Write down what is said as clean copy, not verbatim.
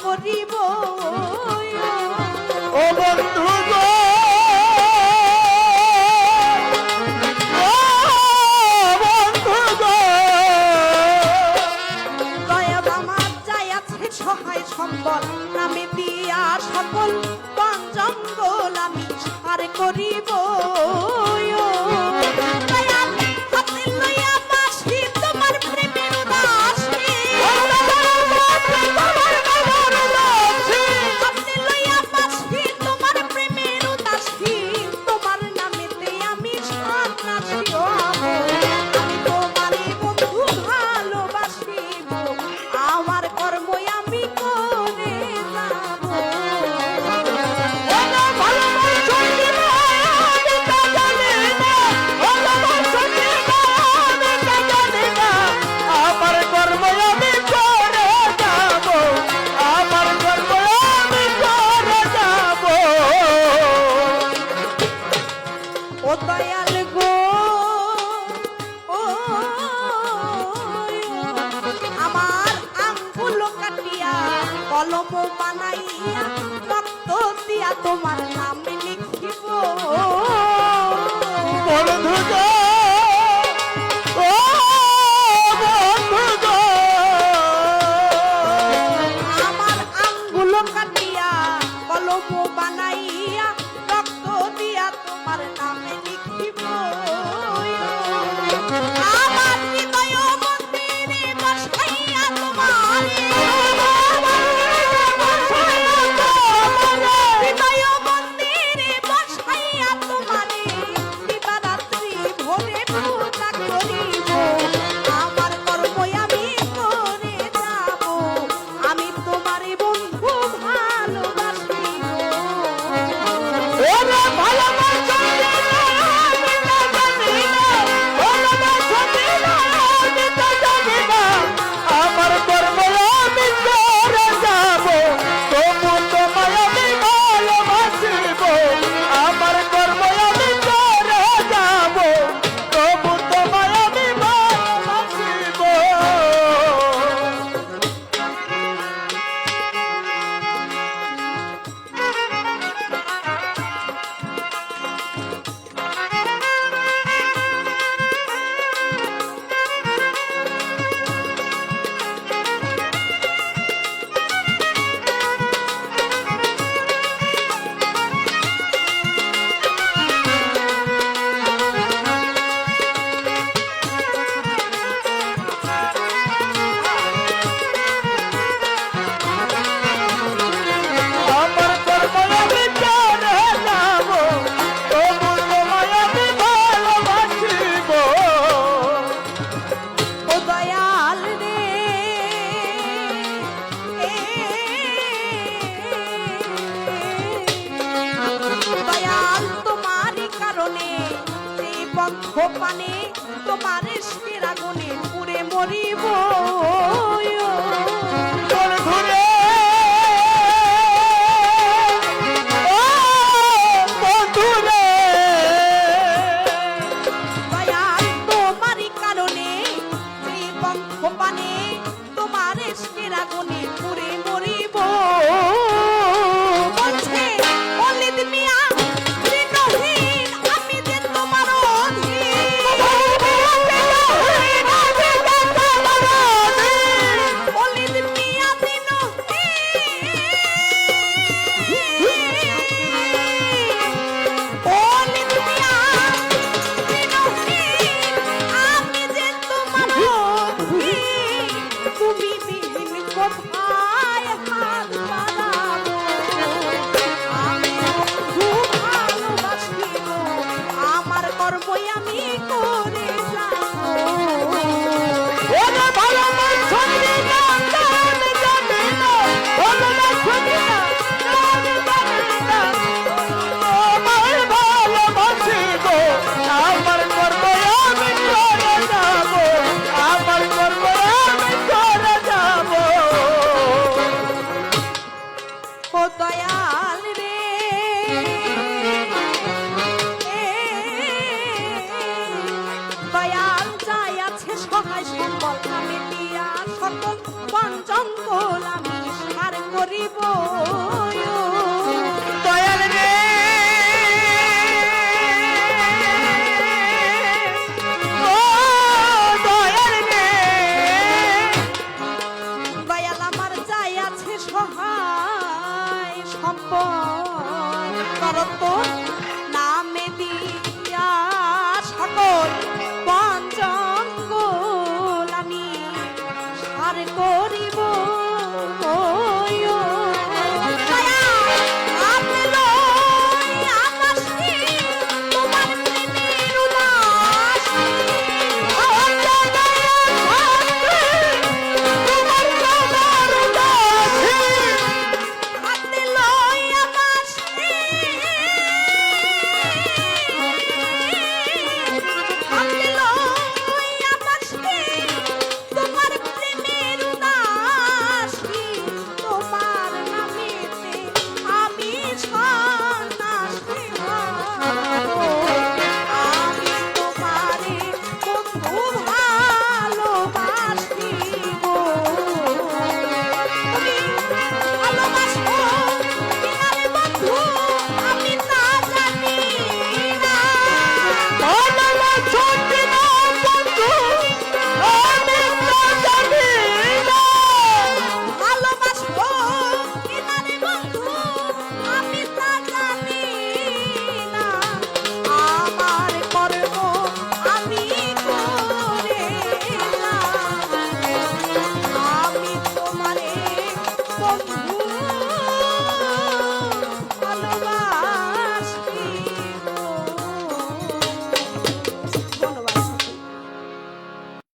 করিব ও বন্ধু গো ও বন্ধু গো দয়াল আমার যাই আছে সহায় সম্বল নামে দিয়া সকল বন জঙ্গল আমি সার করিব দয়াল হাতে লইয়া বাঁশি তোমার প্রেমের উদাসী হাতে লইয়া বাঁশি তোমার প্রেমের উদাসী তোমার নামেতে আমি সন্ন্যাসী হব আমি তোমারই বন্ধু ভালোবাসিব আমার কর্ম আমি করে যাব আমার কর্ম আমি করে যাব আমার কর্ম আমি করে যাব ও দয়াল গো ও আমার আঙ্গুল কাটিয়া কলম বানাইয়া রক্ত দিয়া তোমার নাম লিখিব বন্ধু গো ও বন্ধু গো আমার আঙ্গুল কাটিয়া কলম বানাইয়া রক্ত দিয়া তোমার নামে লিখিব আমার হৃদয় মন্দিরে বসাইয়া তোমারে হৃদয় মন্দিরে বসাইয়া তোমারে দিবারাত্রি ভোরে পূজা করিব আমার কর্ম আমি করে যাব আমি তোমারই বন্ধু ভালোবাসিব ওরে ভালোবাসা দিলে আমি তা জানি না ভালোবাসা দিলে আমি তা জানি না আমার কর্ম আমি করে যাব তবু তোমায় আমি ভালোবাসিব আমার কর্ম আমি করে যাব তবু তোমায় আমি ভালোবাসিব আমার কর্ম আমি করে যাব তবু তোমায় আমি ভালোবাসিব ও দয়াল রে দয়াল তোমারই কারণে এই বন্ধ পানে তোমার ইষ্টের আগুনে পুড়ে মরিব বন্ধু রে ও বন্ধু রে দয়াল তোমারই কারণে এই বন্ধ পানে তোমার ইষ্টের আগুনে পুড়ে মরিব বলছে অলিদ মিয়া দিনহীন আমি যে তোমার অধীন যাব